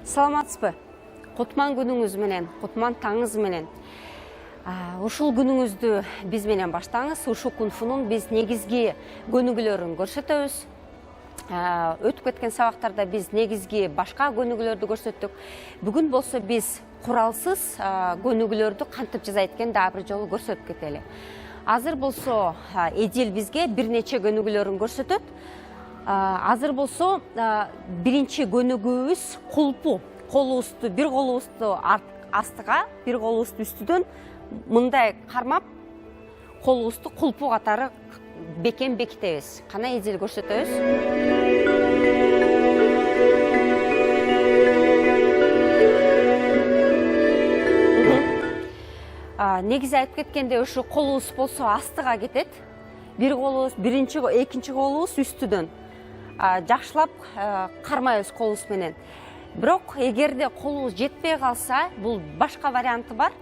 Саламатсызбы? Кутман күнүңүз менен, кутман таңыңыз менен. Ушул күнүңүздү биз менен баштаңыз. Ушул кунфунун биз негизги көнүгүүлөрүн көрсөтөбүз. Өтүп кеткен сабактарда биз негизги башка көнүгүүлөрдү көрсөттүк. Бүгүн болсо биз куралсыз көнүгүүлөрдү кантип жасайт экен дагы бир жолу көрсөтүп кетели. Азыр болсо Эдил бизге бир нече көнүгүүлөрүн көрсөтөт. Азыр болсо биринчи көнүгүүбүз кулпу. Колубузду, бир колубузду астыга, бир колубузду үстүдөн мындай кармап, колубузду кулпу катары бекем бекитебиз. Кана Эдил көрсөтөбүз. Негизи айтып кеткенде ушу колубуз болсо астыга кетет. Бир колубуз, экинчи колубуз үстүдөн. Жакшылап кармайбыз колубуз менен. Бирок эгерде колубуз жетпей калса, бул башка варианты бар.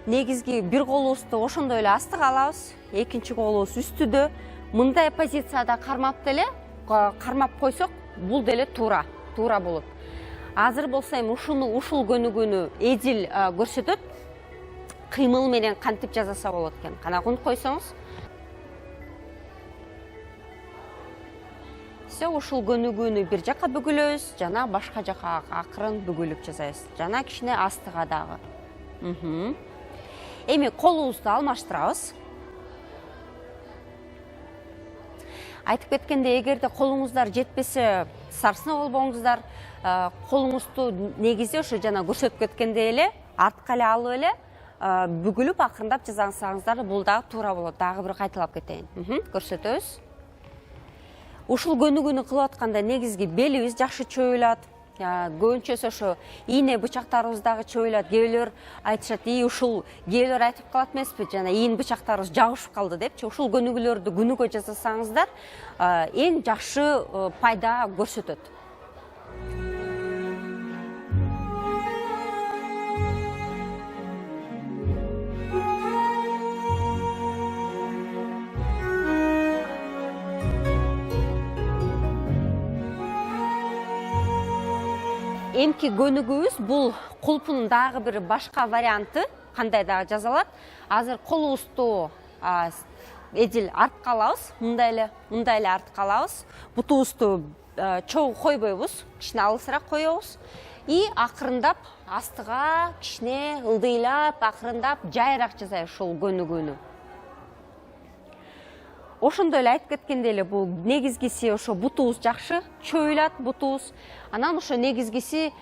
Негизги бир колубузду ошондой эле астыга алабыз, экинчи колубуз үстүдө. Мындай позицияда кармап койсок, бул деле туура болот. Азыр болсо эми ушул көнүгүүнү Эдил көрсөтөт. Кыймыл менен кантип жасаса болот экен. Кана кунуп койсоңуз. Ушул көнүгүүнү бир жака бүгүлөбүз, жана башка жака акырын бүгүлүп жасайбыз. Жана кичине астыга дагы. Эми колубузду алмаштырабыз. Айтып кеткенде, эгерде колуңуздар жетпесе, сарсына болбоңуздар. Колуңузду негизи ошо жана көрсөтүп кеткендей эле артка эле алып эле бүгүлүп акырындап жасасаңыздар, бул дагы туура болот. Дагы бир кайталап кетейин. Көрсөтөбүз. Ушул көнүгүүнү кылып атканда негизги белибиз жакшы чөйүлат. Көбүнчөсү ошо ийне бычактарыбыз дагы чөйүлат. Кээбилер айтышат, ушул кээбилер айтып калат эмеспи, жана ийин бычактарыбыз жабышып калды депчи. Ушул көнүгүүлөрдү күнүгө жасасаңыздар, эң жакшы пайда көрсөтөт. Эмки көнүгүүбүз бул кулпунун дагы бир башка варианты, кандай дагы жазалат. Азыр колубузду Эдил артка алабыз, мындай эле артка алабыз. Бутубузду чогуу койбойбуз, кичине алысыраак коебуз. И акырындап астыга кичине ылдыйлап, акырындап жайыраак жасайбыз ушул көнүгүүнү. Ошондой эле айтып кеткендей эле бул негизгиси ошо бутубуз жакшы чөйүлат, бутубуз. Анан ошо негизгиси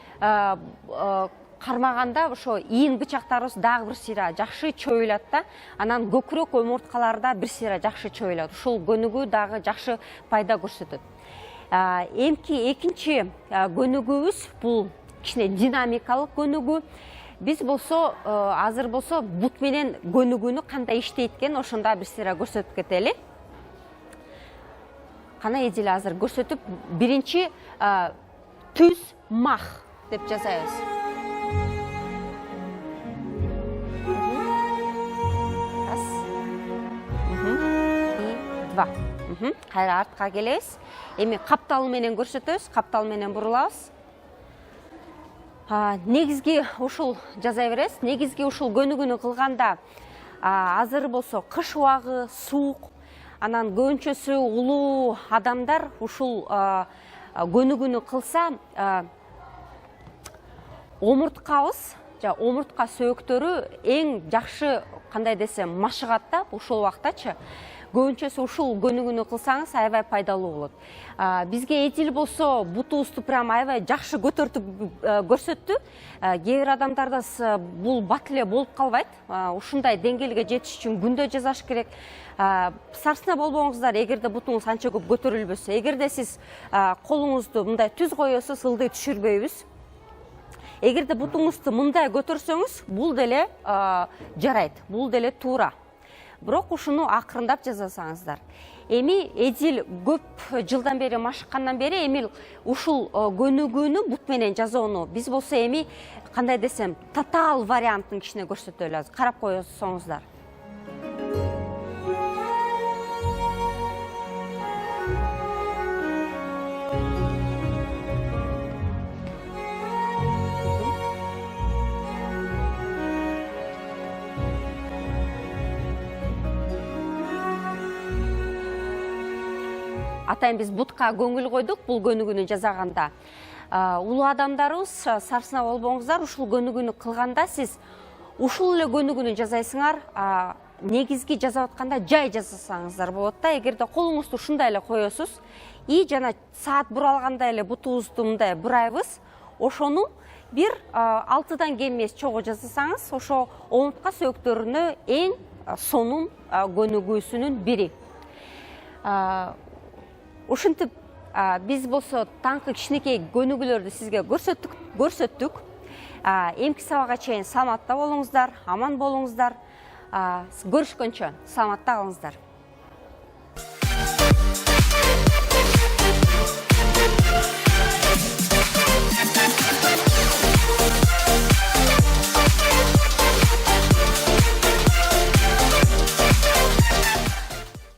кармаганда ошо ийин бычактарыбыз дагы бир сыйра жакшы чөйүлат да. Анан көкүрөк омурткаларда бир сыйра жакшы чөйүлат. Ушул көнүгүү дагы жакшы пайда көрсөтөт. Эмки экинчи көнүгүүбүз бул кичине динамикалык көнүгүү. Биз болсо азыр болсо бут менен көнүгүүнү кандай иштейт экен, ошондо бир сыйра көрсөтүп кетели. Кана Эдил азыр көрсөтүп, биринчи түз мах деп жасайбыз. Раз, и два. Кайра артка келебиз. Эми каптал менен көрсөтөбүз, каптал менен бурулабыз. Негизги ушул жасай беребиз. Негизги ушул көнүгүүнү кылганда азыр болсо кыш убагы, суук, анан көбүнчөсү улуу адамдар ушул көнүгүүнү кылса, омурткабыз, омуртка сөөктөрү эң жакшы, кандай десем, машыгат да ушул убактачы. Көбүнчөсү ушул көнүгүүнү кылсаңыз аябай пайдалуу болот. Бизге Эдил болсо бутубузду прям аябай жакшы көтөртүп көрсөттү. Кээ бир адамдарда бул бат эле болуп калбайт. Ушундай деңгээлге жетиш үчүн күндө жасаш керек. Сарсына болбоңуздар, эгерде бутуңуз анча көп көтөрүлбөсө. Эгерде сиз колуңузду мындай түз коесуз, ылдый түшүрбөйбүз. Эгерде бутуңузду мындай көтөрсөңүз, бул деле жарайт, бул деле туура. Бирок ушуну акырындап жасасаңыздар. Эми Эдил көп жылдан бери машыккандан бери эми ушул көнүгүүнү бут менен жасоону биз болсо эми кандай десем, татаал вариантын кичине көрсөтөлү. Карап койсоңуздар. атайын биз бутка көңүл койдук бул көнүгүүнү жасаганда. Улуу адамдарыбыз сарсына болбоңуздар, ушул көнүгүүнү кылганда сиз ушул эле көнүгүүнү жасайсыңар, негизги жасап атканда жай жасасаңыздар болот да. Эгерде колуңузду ушундай эле коесуз и жана саат буралгандай эле бутубузду мындай бурайбыз, ошону бир 6-дан кем эмес чогуу жасасаңыз, ошо омуртка сөөктөрүнө эң сонун көнүгүүсүнүн бири. Ушинтип биз болсо таңкы кичинекей көнүгүүлөрдү сизге көрсөттүк. Эмки сабакка чейин саламатта болуңуздар, аман болуңуздар. Көрүшкөнчө саламатта калыңыздар.